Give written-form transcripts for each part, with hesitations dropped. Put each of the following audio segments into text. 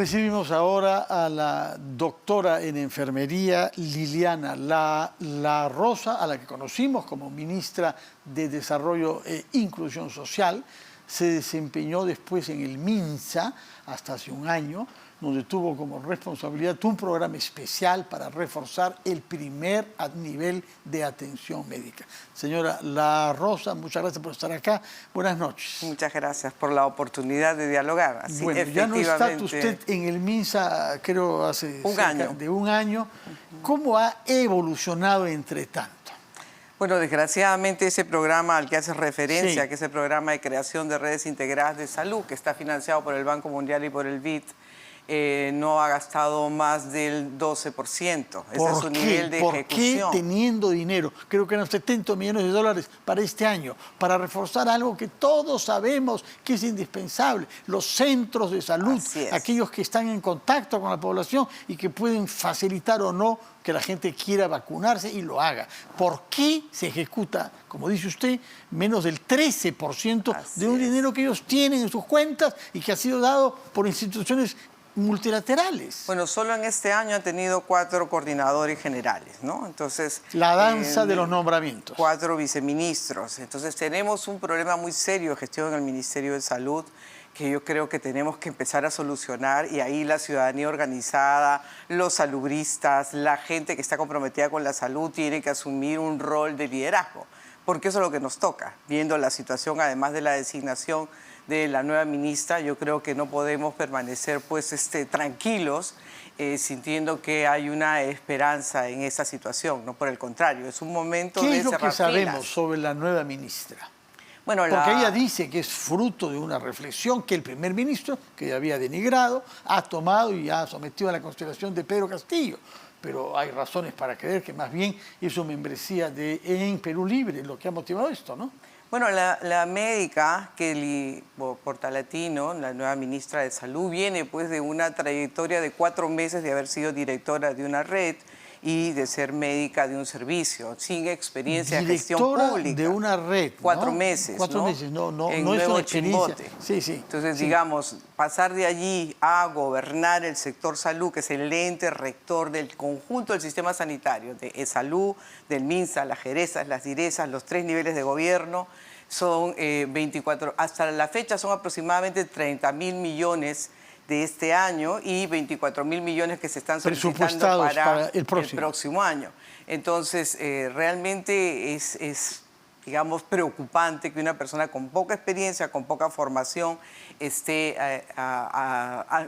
Recibimos ahora a la doctora en enfermería Liliana La Rosa, a la que conocimos como ministra de Desarrollo e Inclusión Social. Se desempeñó después en el MINSA hasta hace un año, donde tuvo como responsabilidad un programa especial para reforzar el primer nivel de atención médica. Señora La Rosa, muchas gracias por estar acá. Buenas noches. Muchas gracias por la oportunidad de dialogar. Así, bueno, ya no está usted en el MINSA, creo, hace un año. ¿Cómo ha evolucionado entre tanto? Bueno, desgraciadamente ese programa al que hace referencia, sí, que es el programa de creación de redes integradas de salud, que está financiado por el Banco Mundial y por el BID, no ha gastado más del 12%. Ese es su nivel de ejecución. ¿Por qué teniendo dinero? Creo que eran 70 millones de dólares para este año, para reforzar algo que todos sabemos que es indispensable, los centros de salud, aquellos que están en contacto con la población y que pueden facilitar o no que la gente quiera vacunarse y lo haga. ¿Por qué se ejecuta, como dice usted, menos del 13% de un dinero que ellos tienen en sus cuentas y que ha sido dado por instituciones multilaterales? Bueno, solo en este año han tenido 4 coordinadores generales, ¿no? Entonces, la danza de los nombramientos. 4 viceministros. Entonces tenemos un problema muy serio de gestión en el Ministerio de Salud que yo creo que tenemos que empezar a solucionar, y ahí la ciudadanía organizada, los salubristas, la gente que está comprometida con la salud tiene que asumir un rol de liderazgo, porque eso es lo que nos toca. Viendo la situación, además de la designación de la nueva ministra, yo creo que no podemos permanecer pues tranquilos, sintiendo que hay una esperanza en esa situación, no, por el contrario, es un momento de cerrar filas. ¿Qué es lo que sabemos sobre la nueva ministra? Bueno, porque ella dice que es fruto de una reflexión que el primer ministro, que ya había denigrado, ha tomado y ha sometido a la consideración de Pedro Castillo. Pero hay razones para creer que más bien es su membresía en Perú Libre lo que ha motivado esto, ¿no? Bueno, la médica Kelly Portalatino, la nueva ministra de Salud, viene pues de una trayectoria de 4 meses de haber sido directora de una red y de ser médica de un servicio, sin experiencia de gestión pública. De una red, 4 meses, 4 ¿no? meses, no es una experiencia. Sí, sí. Entonces, digamos, pasar de allí a gobernar el sector salud, que es el ente rector del conjunto del sistema sanitario, de salud, del MINSA, las jerezas, las direzas, los 3 niveles de gobierno, son 24, hasta la fecha son aproximadamente 30.000 millones de este año y 24.000 millones que se están solicitando para el próximo año. Entonces, realmente es, digamos, preocupante que una persona con poca experiencia, con poca formación, esté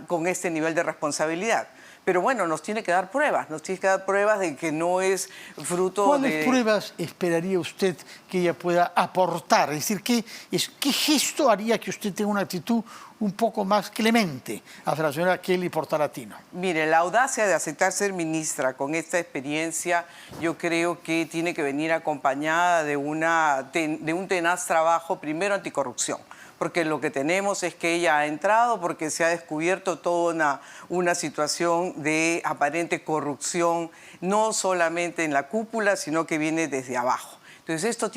con este nivel de responsabilidad. Pero bueno, nos tiene que dar pruebas, de que no es fruto de... ¿Cuáles pruebas esperaría usted que ella pueda aportar? Es decir, ¿qué gesto haría que usted tenga una actitud un poco más clemente hacia la señora Kelly Portalatino? Mire, la audacia de aceptar ser ministra con esta experiencia, yo creo que tiene que venir acompañada de un tenaz trabajo, primero anticorrupción, porque lo que tenemos es que ella ha entrado porque se ha descubierto toda una situación de aparente corrupción, no solamente en la cúpula, sino que viene desde abajo. Entonces esto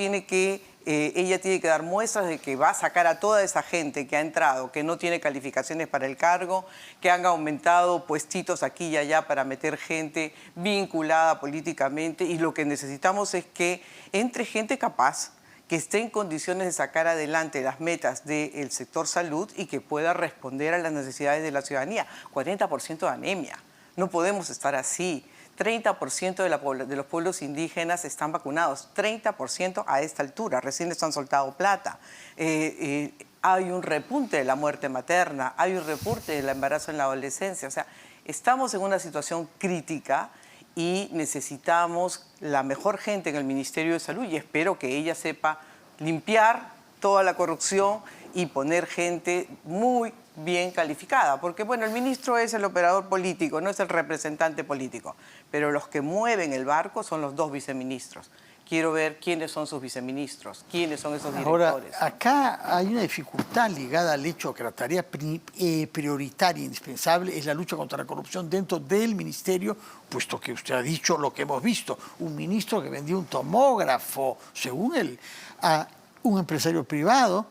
ella tiene que dar muestras de que va a sacar a toda esa gente que ha entrado, que no tiene calificaciones para el cargo, que han aumentado puestitos aquí y allá para meter gente vinculada políticamente, y lo que necesitamos es que entre gente capaz, que esté en condiciones de sacar adelante las metas del sector salud y que pueda responder a las necesidades de la ciudadanía. 40% de anemia. No podemos estar así. 30% de los pueblos indígenas están vacunados. 30% a esta altura. Recién les han soltado plata. Hay un repunte de la muerte materna. Hay un repunte del embarazo en la adolescencia. O sea, estamos en una situación crítica y necesitamos la mejor gente en el Ministerio de Salud, y espero que ella sepa limpiar toda la corrupción y poner gente muy bien calificada, porque bueno, el ministro es el operador político, no es el representante político, pero los que mueven el barco son los 2 viceministros. Quiero ver quiénes son sus viceministros, quiénes son esos directores. Ahora, acá hay una dificultad ligada al hecho que la tarea prioritaria e indispensable es la lucha contra la corrupción dentro del ministerio, puesto que usted ha dicho lo que hemos visto, un ministro que vendió un tomógrafo, según él, a un empresario privado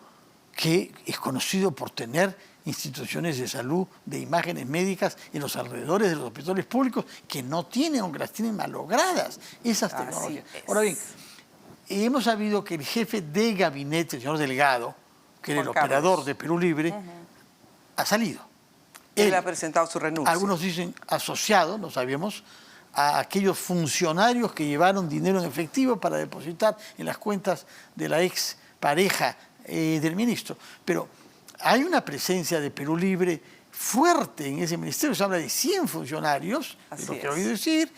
que es conocido por tener instituciones de salud, de imágenes médicas en los alrededores de los hospitales públicos que no tienen o que las tienen malogradas esas tecnologías. Ahora bien, hemos sabido que el jefe de gabinete, el señor Delgado, que era el operador de Perú Libre, ha salido. Él ha presentado su renuncia. Algunos dicen asociado, no sabemos, a aquellos funcionarios que llevaron dinero en efectivo para depositar en las cuentas de la ex pareja del ministro. Pero hay una presencia de Perú Libre fuerte en ese ministerio. Se habla de 100 funcionarios, es lo que he oído decir.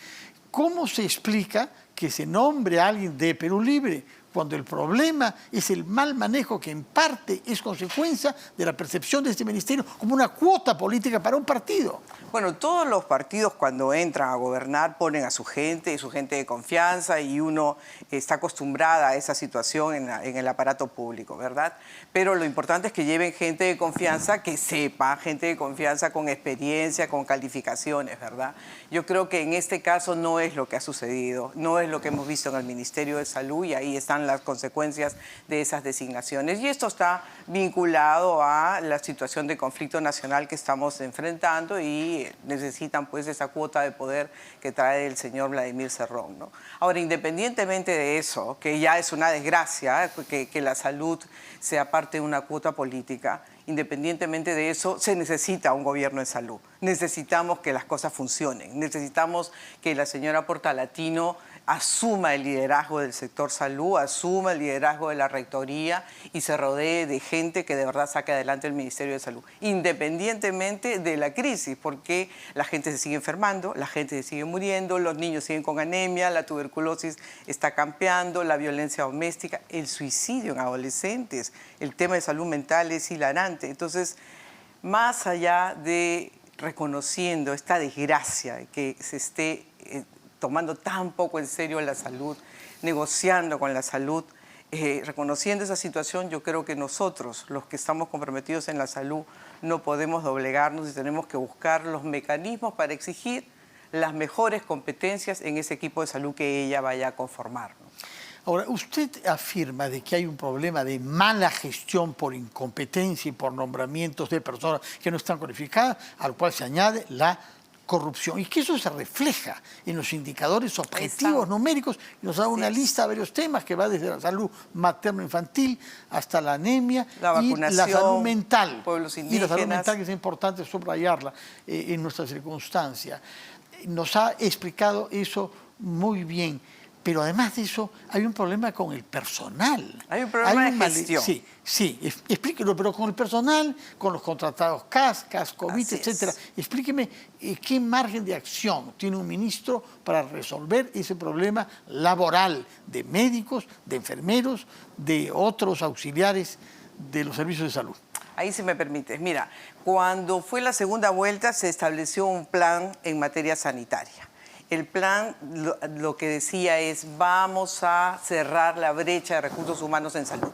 ¿Cómo se explica que se nombre a alguien de Perú Libre cuando el problema es el mal manejo que en parte es consecuencia de la percepción de este ministerio como una cuota política para un partido? Bueno, todos los partidos cuando entran a gobernar ponen a su gente de confianza, y uno está acostumbrada a esa situación en el aparato público, ¿verdad? Pero lo importante es que lleven gente de confianza que sepa, gente de confianza con experiencia, con calificaciones, ¿verdad? Yo creo que en este caso no es lo que ha sucedido, no es lo que hemos visto en el Ministerio de Salud, y ahí están las consecuencias de esas designaciones. Y esto está vinculado a la situación de conflicto nacional que estamos enfrentando, y necesitan pues esa cuota de poder que trae el señor Vladimir Cerrón, ¿no? Ahora, independientemente de eso, que ya es una desgracia que la salud sea parte de una cuota política, independientemente de eso, se necesita un gobierno de salud. Necesitamos que las cosas funcionen. Necesitamos que la señora Portalatino asuma el liderazgo del sector salud, asuma el liderazgo de la rectoría y se rodee de gente que de verdad saque adelante el Ministerio de Salud, independientemente de la crisis, porque la gente se sigue enfermando, la gente se sigue muriendo, los niños siguen con anemia, la tuberculosis está campeando, la violencia doméstica, el suicidio en adolescentes, el tema de salud mental es hilarante. Entonces, más allá de reconociendo esta desgracia que se esté tomando tan poco en serio la salud, negociando con la salud, reconociendo esa situación, yo creo que nosotros, los que estamos comprometidos en la salud, no podemos doblegarnos y tenemos que buscar los mecanismos para exigir las mejores competencias en ese equipo de salud que ella vaya a conformar, ¿no? Ahora, usted afirma de que hay un problema de mala gestión por incompetencia y por nombramientos de personas que no están cualificadas, al cual se añade la corrupción, y que eso se refleja en los indicadores objetivos numéricos, y nos da una lista de varios temas que va desde la salud materno-infantil hasta la anemia, la vacunación, y la salud mental, pueblos indígenas. Y la salud mental, que es importante subrayarla en nuestra circunstancia. Nos ha explicado eso muy bien. Pero además de eso, hay un problema con el personal. Hay un problema de gestión. Sí, explíquelo, pero con el personal, con los contratados CAS, COVID, etcétera. Explíqueme qué margen de acción tiene un ministro para resolver ese problema laboral de médicos, de enfermeros, de otros auxiliares de los servicios de salud. Ahí, si me permites, mira, cuando fue la segunda vuelta se estableció un plan en materia sanitaria. El plan lo que decía es: vamos a cerrar la brecha de recursos humanos en salud.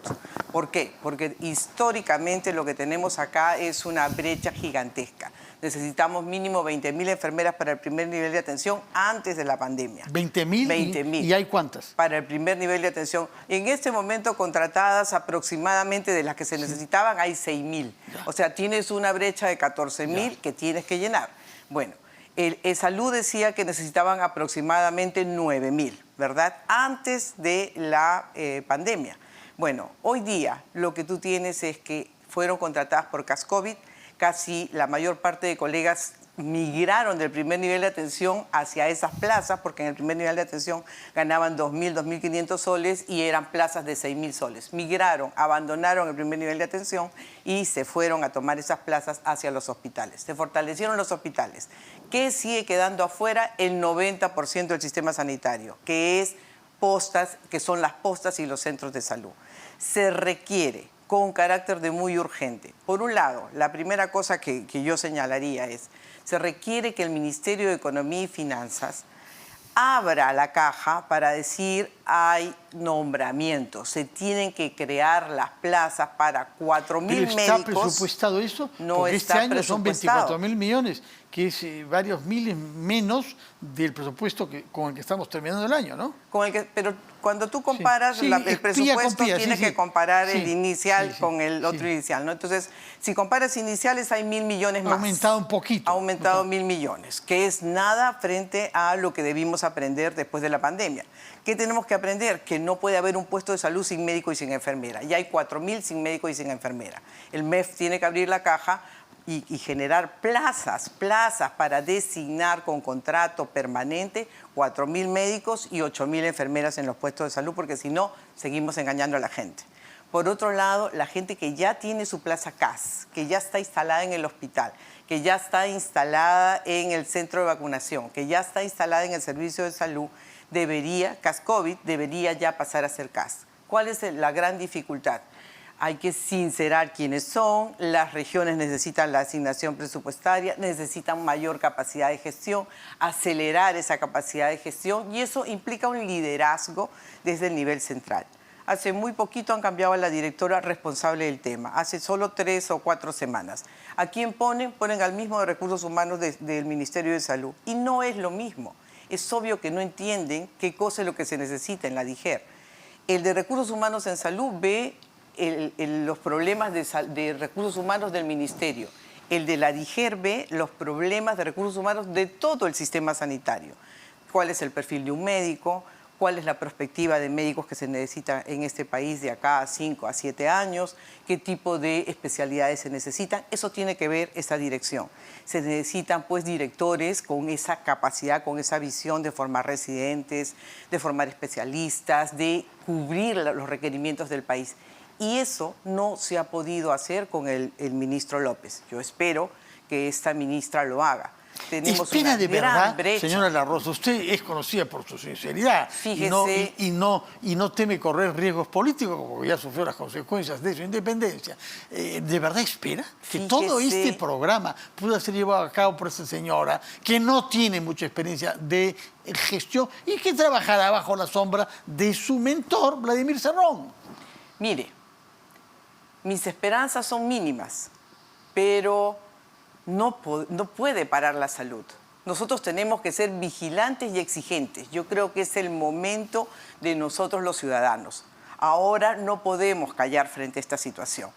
¿Por qué? Porque históricamente lo que tenemos acá es una brecha gigantesca. Necesitamos mínimo 20.000 enfermeras para el primer nivel de atención antes de la pandemia. ¿20.000? 20.000. ¿Y hay cuántas? Para el primer nivel de atención. En este momento, contratadas aproximadamente de las que se necesitaban, hay 6.000. O sea, tienes una brecha de 14.000 que tienes que llenar. Bueno, el Salud decía que necesitaban aproximadamente 9.000, ¿verdad? Antes de la pandemia. Bueno, hoy día lo que tú tienes es que fueron contratadas por CAS-COVID. Casi la mayor parte de colegas migraron del primer nivel de atención hacia esas plazas, porque en el primer nivel de atención ganaban 2.000, 2.500 soles y eran plazas de 6.000 soles. Migraron, abandonaron el primer nivel de atención y se fueron a tomar esas plazas hacia los hospitales. Se fortalecieron los hospitales. ¿Qué sigue quedando afuera? El 90% del sistema sanitario, que es postas, que son las postas y los centros de salud. Se requiere, con carácter de muy urgente. Por un lado, la primera cosa que yo señalaría es: se requiere que el Ministerio de Economía y Finanzas abra la caja para decir: hay nombramientos. Se tienen que crear las plazas para 4.000 médicos. ¿Está presupuestado eso? No porque está este año son presupuestado. 24.000 millones, que es varios miles menos del presupuesto con el que estamos terminando el año, ¿no? Pero cuando tú comparas el presupuesto, tienes que comparar el inicial con el otro inicial, ¿no? Entonces, si comparas iniciales, hay 1.000 millones más. Ha aumentado un poquito. Ha aumentado 1.000 millones, que es nada frente a lo que debimos aprender después de la pandemia. ¿Qué tenemos que aprender? Que no puede haber un puesto de salud sin médico y sin enfermera. Ya hay 4.000 sin médico y sin enfermera. El MEF tiene que abrir la caja y generar plazas para designar con contrato permanente 4.000 médicos y 8.000 enfermeras en los puestos de salud, porque si no, seguimos engañando a la gente. Por otro lado, la gente que ya tiene su plaza CAS, que ya está instalada en el hospital, que ya está instalada en el centro de vacunación, que ya está instalada en el servicio de salud, CAS COVID, debería ya pasar a ser CAS. ¿Cuál es la gran dificultad? Hay que sincerar quiénes son, las regiones necesitan la asignación presupuestaria, necesitan mayor capacidad de gestión, acelerar esa capacidad de gestión, y eso implica un liderazgo desde el nivel central. Hace muy poquito han cambiado a la directora responsable del tema, hace solo 3 o 4 semanas. ¿A quién ponen? Ponen al mismo de Recursos Humanos del Ministerio de Salud, y no es lo mismo. Es obvio que no entienden qué cosa es lo que se necesita en la DIGER. El de Recursos Humanos en Salud ve los problemas de recursos humanos del ministerio. El de la DIGER ve los problemas de recursos humanos de todo el sistema sanitario. ¿Cuál es el perfil de un médico? ¿Cuál es la perspectiva de médicos que se necesita en este país de acá a 5 a 7 años? ¿Qué tipo de especialidades se necesitan? Eso tiene que ver esa dirección. Se necesitan pues directores con esa capacidad, con esa visión de formar residentes, de formar especialistas, de cubrir los requerimientos del país. Y eso no se ha podido hacer con el ministro López. Yo espero que esta ministra lo haga. Tenemos ¿Espera una de gran verdad, brecha. señora La Rosa, usted es conocida por su sinceridad Fíjese, y no teme correr riesgos políticos, porque ya sufrió las consecuencias de su independencia? ¿De verdad espera que todo este programa pueda ser llevado a cabo por esta señora, que no tiene mucha experiencia de gestión y que trabajará bajo la sombra de su mentor, Vladimir Cerrón? Mire, mis esperanzas son mínimas, pero no puede parar la salud. Nosotros tenemos que ser vigilantes y exigentes. Yo creo que es el momento de nosotros los ciudadanos. Ahora no podemos callar frente a esta situación.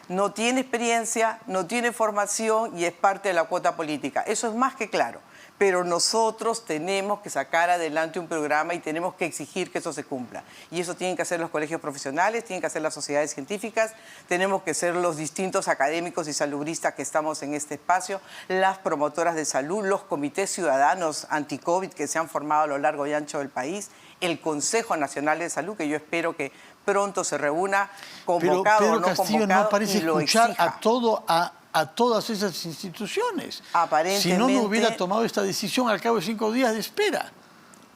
No tiene experiencia, no tiene formación y es parte de la cuota política. Eso es más que claro. Pero nosotros tenemos que sacar adelante un programa y tenemos que exigir que eso se cumpla. Y eso tienen que hacer los colegios profesionales, tienen que hacer las sociedades científicas, tenemos que ser los distintos académicos y salubristas que estamos en este espacio, las promotoras de salud, los comités ciudadanos anti-COVID que se han formado a lo largo y ancho del país, el Consejo Nacional de Salud, que yo espero que pronto se reúna, convocado pero o no Castillo convocado, no parece y lo escuchar exija. a todas esas instituciones. Aparentemente, si no hubiera tomado esta decisión al cabo de 5 días de espera.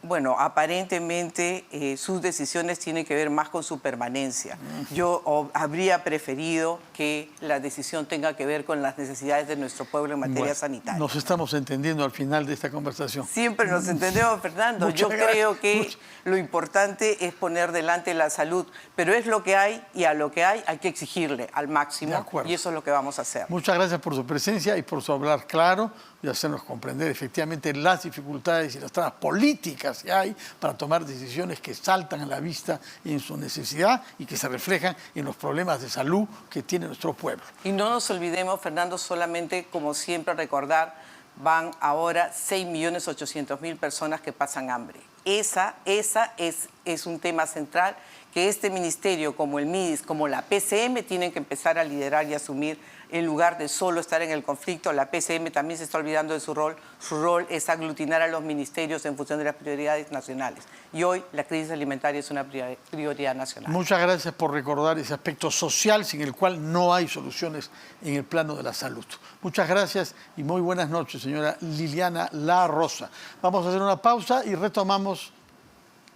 Bueno, aparentemente sus decisiones tienen que ver más con su permanencia. Yo habría preferido que la decisión tenga que ver con las necesidades de nuestro pueblo en materia sanitaria. Nos estamos entendiendo al final de esta conversación. Siempre nos entendemos, Fernando. Yo creo que lo importante es poner delante la salud, pero es lo que hay y a lo que hay que exigirle al máximo y eso es lo que vamos a hacer. Muchas gracias por su presencia y por su hablar claro y hacernos comprender efectivamente las dificultades y las trabas políticas que hay para tomar decisiones que saltan a la vista en su necesidad y que se reflejan en los problemas de salud que tiene nuestro pueblo. Y no nos olvidemos, Fernando, solamente como siempre recordar, van ahora 6.800.000 personas que pasan hambre. Esa es un tema central que este ministerio, como el MIDIS, como la PCM, tienen que empezar a liderar y asumir en lugar de solo estar en el conflicto. La PCM también se está olvidando de su rol. Su rol es aglutinar a los ministerios en función de las prioridades nacionales. Y hoy la crisis alimentaria es una prioridad nacional. Muchas gracias por recordar ese aspecto social sin el cual no hay soluciones en el plano de la salud. Muchas gracias y muy buenas noches, señora Liliana La Rosa. Vamos a hacer una pausa y retomamos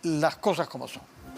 las cosas como son.